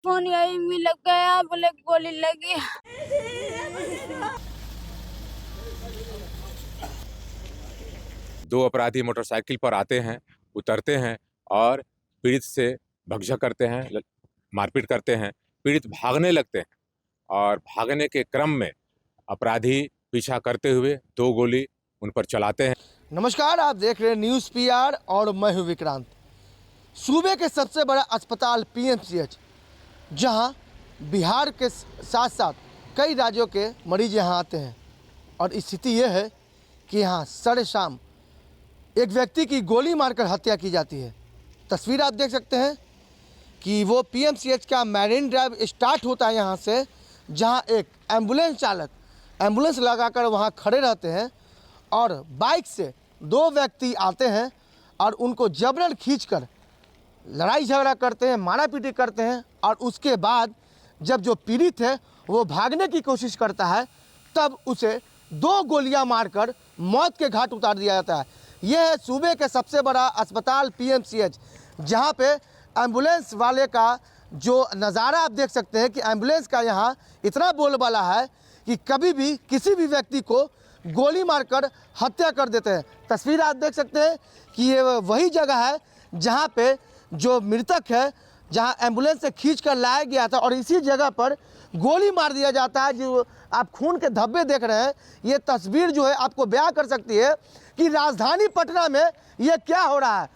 Phone यही में लग गया, बोले गोली लगी। दो अपराधी मोटरसाइकिल पर आते हैं, उतरते हैं और पीड़ित से भगझक करते हैं, मारपीट करते हैं। पीड़ित भागने लगते हैं और भागने के क्रम में अपराधी पीछा करते हुए दो गोली उन पर चलाते हैं। नमस्कार, आप देख रहे हैं न्यूज़ पीआर और मैं हूं विक्रांत। सूबे के सबसे बड़ा अस्पताल पीएमसीएच, जहां बिहार के साथ साथ कई राज्यों के मरीज यहां आते हैं और स्थिति यह है कि यहां साढ़े शाम एक व्यक्ति की गोली मारकर हत्या की जाती है। तस्वीर आप देख सकते हैं कि वो पीएमसीएच का मैरिन ड्राइव स्टार्ट होता है यहाँ से, जहाँ एक एम्बुलेंस चालक एम्बुलेंस लगाकर वहाँ खड़े रहते हैं और बाइक से दो व्यक्ति आते हैं और उनको जबरन खींचकर लड़ाई झगड़ा करते हैं, मारापीटी करते हैं। और उसके बाद जब जो पीड़ित है वो भागने की कोशिश करता है, तब उसे दो गोलियां मारकर मौत के घाट उतार दिया जाता है। यह है सूबे के सबसे बड़ा अस्पताल पीएमसीएच, जहां पे एम्बुलेंस वाले का जो नज़ारा आप देख सकते हैं कि एम्बुलेंस का यहाँ इतना बोलबाला है कि कभी भी किसी भी व्यक्ति को गोली मारकर हत्या कर देते हैं। तस्वीर आप देख सकते हैं कि ये वही जगह है जहाँ पे जो मृतक है, जहाँ एम्बुलेंस से खींच कर लाया गया था और इसी जगह पर गोली मार दिया जाता है। जो आप खून के धब्बे देख रहे हैं, ये तस्वीर जो है आपको बयां कर सकती है कि राजधानी पटना में ये क्या हो रहा है।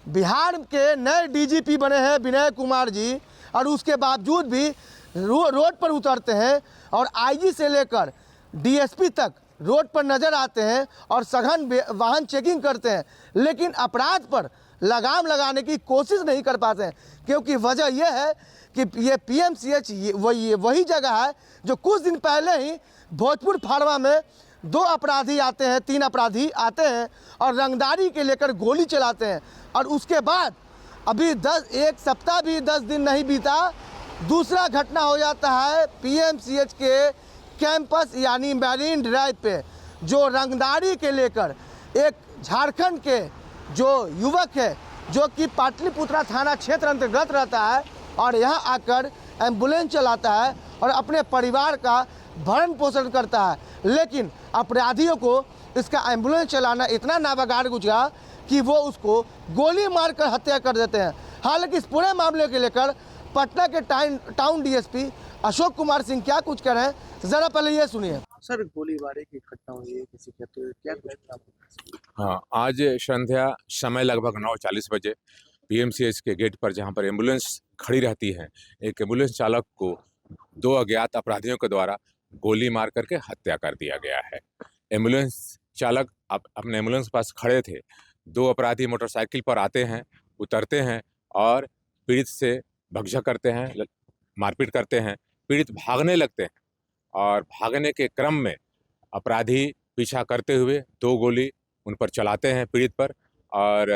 बिहार के नए डीजीपी बने हैं विनय कुमार जी, और उसके बावजूद भी रोड पर उतरते हैं और आईजी से लेकर डीएसपी तक रोड पर नज़र आते हैं और सघन वाहन चेकिंग करते हैं, लेकिन अपराध पर लगाम लगाने की कोशिश नहीं कर पाते हैं। क्योंकि वजह यह है कि ये पीएमसीएच वही जगह है जो कुछ दिन पहले ही भोजपुर फार्मा में दो अपराधी आते हैं, तीन अपराधी आते हैं और रंगदारी के लेकर गोली चलाते हैं। और उसके बाद अभी एक सप्ताह भी 10 दिन नहीं बीता, दूसरा घटना हो जाता है पीएमसीएच के कैंपस यानी मैरिन ड्राइव पे, जो रंगदारी के लेकर एक झारखंड के जो युवक है जो कि पाटलिपुत्रा थाना क्षेत्र अंतर्गत रहता है और यहाँ आकर एम्बुलेंस चलाता है और अपने परिवार का भरण पोषण करता है। लेकिन अपराधियों को इसका एम्बुलेंस चलाना इतना नाबागार गुजरा कि वो उसको गोली मारकर हत्या कर देते हैं। हालांकि इस पूरे मामले को लेकर पटना के टाउन डीएसपी अशोक कुमार सिंह क्या कुछ कह रहे हैं, जरा पहले ये सुनिए। सर, गोलीबारी की घटना हुई है किसी के, तो क्या कुछ? हाँ, आज संध्या समय लगभग 9:40 बजे पीएमसीएच के गेट पर, जहाँ पर एम्बुलेंस खड़ी रहती है, एक एम्बुलेंस चालक को दो अज्ञात अपराधियों के द्वारा गोली मार करके हत्या कर दिया गया है। एम्बुलेंस चालक अपने एम्बुलेंस के पास खड़े थे। दो अपराधी मोटरसाइकिल पर आते हैं, उतरते हैं और पीड़ित से भगझक करते हैं, मारपीट करते हैं। पीड़ित भागने लगते हैं और भागने के क्रम में अपराधी पीछा करते हुए दो गोली उन पर चलाते हैं पीड़ित पर और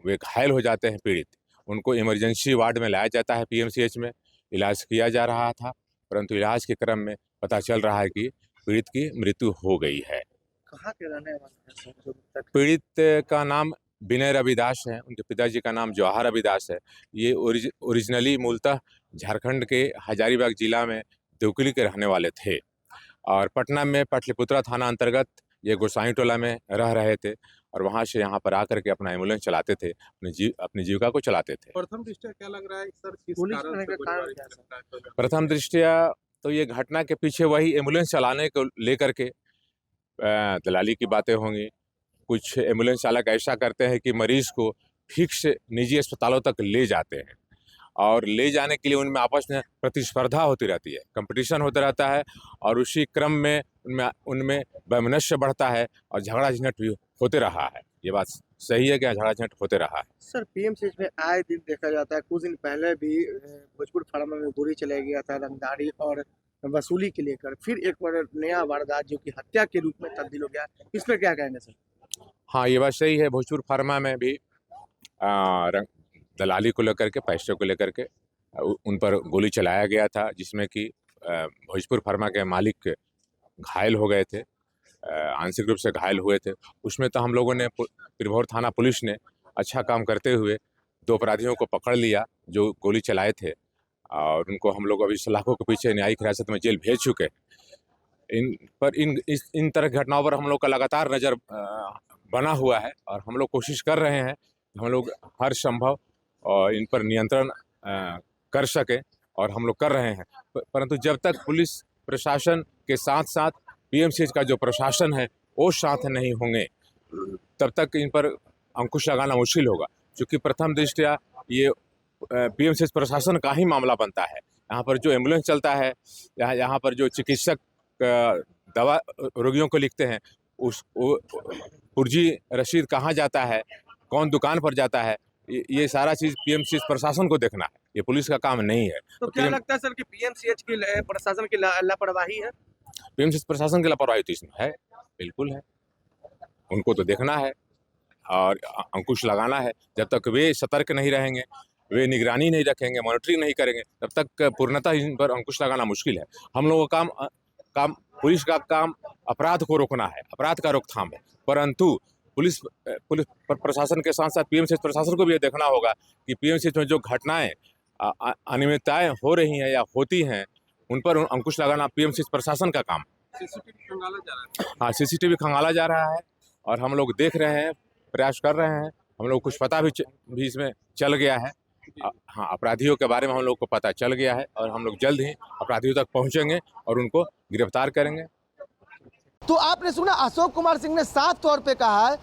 वे घायल हो जाते हैं। पीड़ित उनको इमरजेंसी वार्ड में लाया जाता है, पीएमसीएच में इलाज किया जा रहा था, परंतु इलाज के क्रम में पता चल रहा है कि पीड़ित की मृत्यु हो गई है। कहाँ के रहने वाले हैं? पीड़ित का नाम विनय रविदास है, उनके पिताजी का नाम जवाहर रविदास है। ये ओरिजिनली मूलतः झारखंड के हजारीबाग जिला में देवकुली के रहने वाले थे और पटना में पाटलिपुत्रा थाना अंतर्गत ये गोसाई टोला में रह रहे थे और वहाँ से यहाँ पर आकर के अपना एम्बुलेंस चलाते थे, अपनी जीविका को चलाते थे। प्रथम दृष्टया क्या लग रहा है सर, किस गोली कारण चलाने से का कारण गोलीबारी क्या है? करता है? प्रथम दृष्टया तो ये घटना के पीछे वही एम्बुलेंस चलाने को लेकर के दलाली की बातें होंगी। कुछ एम्बुलेंस चालक ऐसा करते हैं कि मरीज को फिक्स निजी अस्पतालों तक ले जाते हैं और ले जाने के लिए उनमें आपस में प्रतिस्पर्धा होती रहती है, कंपटीशन होता रहता है और उसी क्रम में उनमें वैमनस्य बढ़ता है और झगड़ा झंझट भी होते रहा है। ये बात सही है कि झगड़ा झंझट होते रहा है। सर, पीएमसीएच में आए दिन देखा जाता है, कुछ दिन पहले भी भोजपुर फार्मा में गोली चलाया गया था रंगदारी और वसूली के लेकर, फिर एक बार नया वारदात जो कि हत्या के रूप में तब्दील हो गया। इस पर क्या कहेंगे सर? हाँ, ये बात सही है। भोजपुर फार्मा में भी दलाली को लेकर के, पैसे को लेकर के उन पर गोली चलाया गया था, जिसमें कि भोजपुर फार्मा के मालिक घायल हो गए थे, आंशिक रूप से घायल हुए थे। उसमें तो हम लोगों ने पीरभौर थाना पुलिस ने अच्छा काम करते हुए दो अपराधियों को पकड़ लिया जो गोली चलाए थे और उनको हम लोग अभी सलाखों के पीछे न्यायिक हिरासत में जेल भेज चुके हैं। इन तरह की घटनाओं पर हम लोग का लगातार नज़र बना हुआ है और हम लोग कोशिश कर रहे हैं हम लोग हर संभव और इन पर नियंत्रण कर सकें और हम लोग कर रहे हैं। परंतु जब तक पुलिस प्रशासन के साथ साथ पीएमसीएच का जो प्रशासन है वो साथ नहीं होंगे तब तक इन पर अंकुश लगाना मुश्किल होगा, क्योंकि प्रथम दृष्टया ये पीएमसीएच प्रशासन का ही मामला बनता है। यहाँ पर जो एम्बुलेंस चलता है, यहाँ पर जो चिकित्सक दवा रोगियों को लिखते हैं, उस पुर्जी रसीद कहाँ जाता है, कौन दुकान पर जाता है, ये सारा चीज़ पीएमसीएच प्रशासन को देखना है, ये पुलिस का काम नहीं है। तो क्या लगता है सर कि पीएमसीएच की प्रशासन की लापरवाही है? पीएमसीएच प्रशासन की लापरवाही तो इसमें है, बिल्कुल है। उनको तो देखना है और अंकुश लगाना है। जब तक वे सतर्क नहीं रहेंगे, वे निगरानी नहीं रखेंगे, मॉनिटरिंग नहीं करेंगे, तब तक पूर्णतः इन पर अंकुश लगाना मुश्किल है। हम लोगों का काम पुलिस का काम अपराध को रोकना है, अपराध का रोकथाम है, परंतु पुलिस प्रशासन के साथ साथ पीएमसीएच प्रशासन को भी ये देखना होगा कि पीएमसीएच में जो घटनाएं अनियमितताएं हो रही हैं या होती हैं उन पर अंकुश लगाना पीएमसीएच प्रशासन का काम। सीसीटीवी खंगाला जा रहा है। हाँ, सीसीटीवी खंगाला जा रहा है और हम लोग देख रहे हैं, प्रयास कर रहे हैं। हम लोग कुछ पता भी इसमें चल गया है। हाँ, अपराधियों के बारे में हम लोग को पता चल गया है और हम लोग जल्द ही अपराधियों तक पहुंचेंगे और उनको गिरफ्तार करेंगे। तो आपने सुना, अशोक कुमार सिंह ने साफ तौर पे कहा है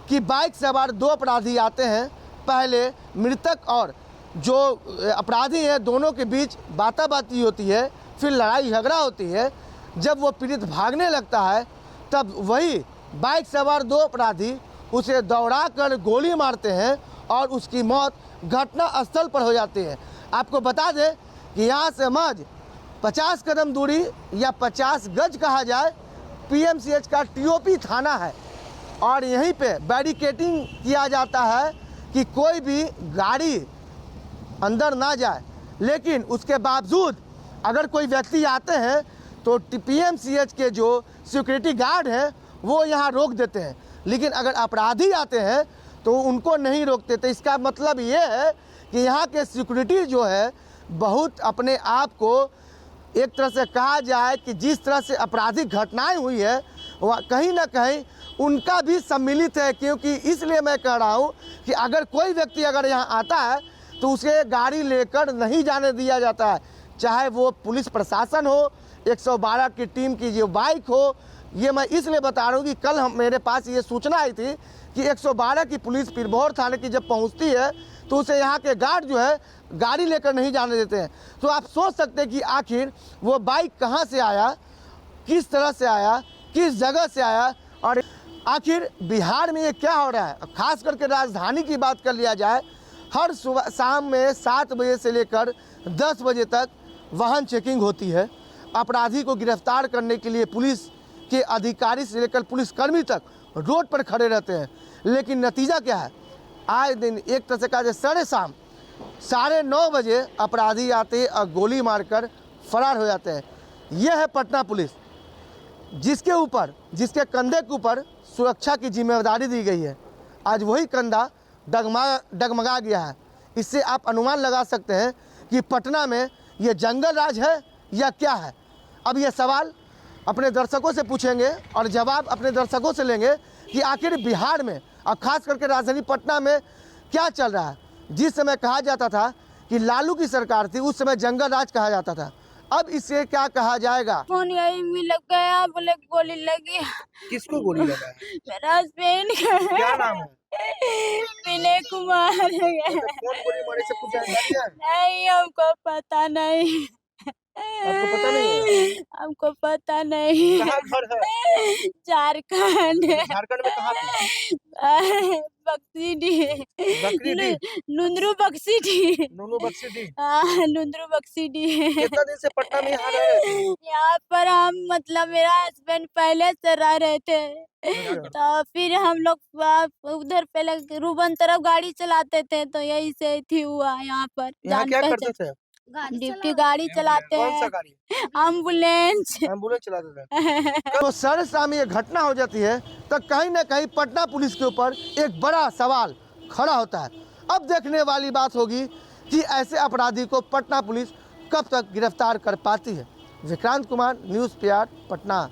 कि बाइक सवार 2 अपराधी आते हैं। पहले मृतक और जो अपराधी हैं दोनों के बीच बाताबाती होती है, फिर लड़ाई झगड़ा होती है। जब वो पीड़ित भागने लगता है तब वही बाइक सवार 2 अपराधी उसे दौड़ाकर गोली मारते हैं और उसकी मौत घटना स्थल पर हो जाती है। आपको बता दें कि यहाँ से महज 50 कदम दूरी या 50 गज कहा जाए पीएमसीएच का टीओपी थाना है और यहीं पे बैरिकेडिंग किया जाता है कि कोई भी गाड़ी अंदर ना जाए। लेकिन उसके बावजूद अगर कोई व्यक्ति आते हैं तो पीएमसीएच के जो सिक्योरिटी गार्ड हैं वो यहाँ रोक देते हैं, लेकिन अगर अपराधी आते हैं तो उनको नहीं रोकते। तो इसका मतलब ये है कि यहाँ के सिक्योरिटी जो है बहुत अपने आप को एक तरह से कहा जाए कि जिस तरह से आपराधिक घटनाएं हुई है वह कहीं ना कहीं उनका भी सम्मिलित है। क्योंकि इसलिए मैं कह रहा हूँ कि अगर कोई व्यक्ति अगर यहाँ आता है तो उसे गाड़ी लेकर नहीं जाने दिया जाता है, चाहे वो पुलिस प्रशासन हो, 112 की टीम की जो बाइक हो। ये मैं इसलिए बता रहा हूँ कि कल मेरे पास ये सूचना आई थी कि 112 की पुलिस पीरभौर थाने की जब पहुँचती है तो उसे यहाँ के गार्ड जो है गाड़ी लेकर नहीं जाने देते हैं। तो आप सोच सकते हैं कि आखिर वो बाइक कहाँ से आया, किस तरह से आया, किस जगह से आया और आखिर बिहार में ये क्या हो रहा है। खास करके राजधानी की बात कर लिया जाए, हर सुबह शाम में 7 बजे से लेकर 10 बजे तक वाहन चेकिंग होती है। अपराधी को गिरफ्तार करने के लिए पुलिस के अधिकारी से लेकर पुलिसकर्मी तक रोड पर खड़े रहते हैं, लेकिन नतीजा क्या है, आए दिन एक तरह से कहा जाए 9:30 बजे अपराधी आते और गोली मारकर फरार हो जाते हैं। यह है पटना पुलिस, जिसके कंधे के ऊपर सुरक्षा की जिम्मेदारी दी गई है। आज वही कंधा डगमगा गया है। इससे आप अनुमान लगा सकते हैं कि पटना में ये जंगल राज है या क्या है। अब ये सवाल अपने दर्शकों से पूछेंगे और जवाब अपने दर्शकों से लेंगे कि आखिर बिहार में और ख़ास करके राजधानी पटना में क्या चल रहा है। जिस समय कहा जाता था कि लालू की सरकार थी उस समय जंगल राज कहा जाता था, अब इसे क्या कहा जाएगा। फोन यही में लग गया, बोले गोली लगी। किसको गोली लगा है? मेरा हस्बैंड क्या नाम है? विनय कुमार कौन गोली मारे से कुछ जानकारी है? नहीं, हमको पता नहीं। आपको पता नहीं है? हमको पता नहीं। कहाँ घर है? झारखंड झारखंड में कहाँ पे? बकरीडीह, लुंद्रू बक्सीडी। नूनू बक्सीडीह। हाँ, लुंद्रू बक्सीडी। कितना दिन से पटना में यहाँ रह रहे थे? यहाँ पर हम मतलब मेरा हस्बैंड पहले से रह रहे थे, तो फिर हम लोग उधर पहले रूबन तरफ गाड़ी चलाते थे, तो यही से थी हुआ यहाँ पर। यहाँ क्या करते थे? ड्यूटी गाड़ी चलाते कौन सा हैं, गाड़ी? एम्बुलेंस चलाते थे। तो सारे सामने ये घटना हो जाती है तो कहीं ना कहीं पटना पुलिस के ऊपर एक बड़ा सवाल खड़ा होता है। अब देखने वाली बात होगी कि ऐसे अपराधी को पटना पुलिस कब तक गिरफ्तार कर पाती है। Vikrant Kumar, news PR, Patna.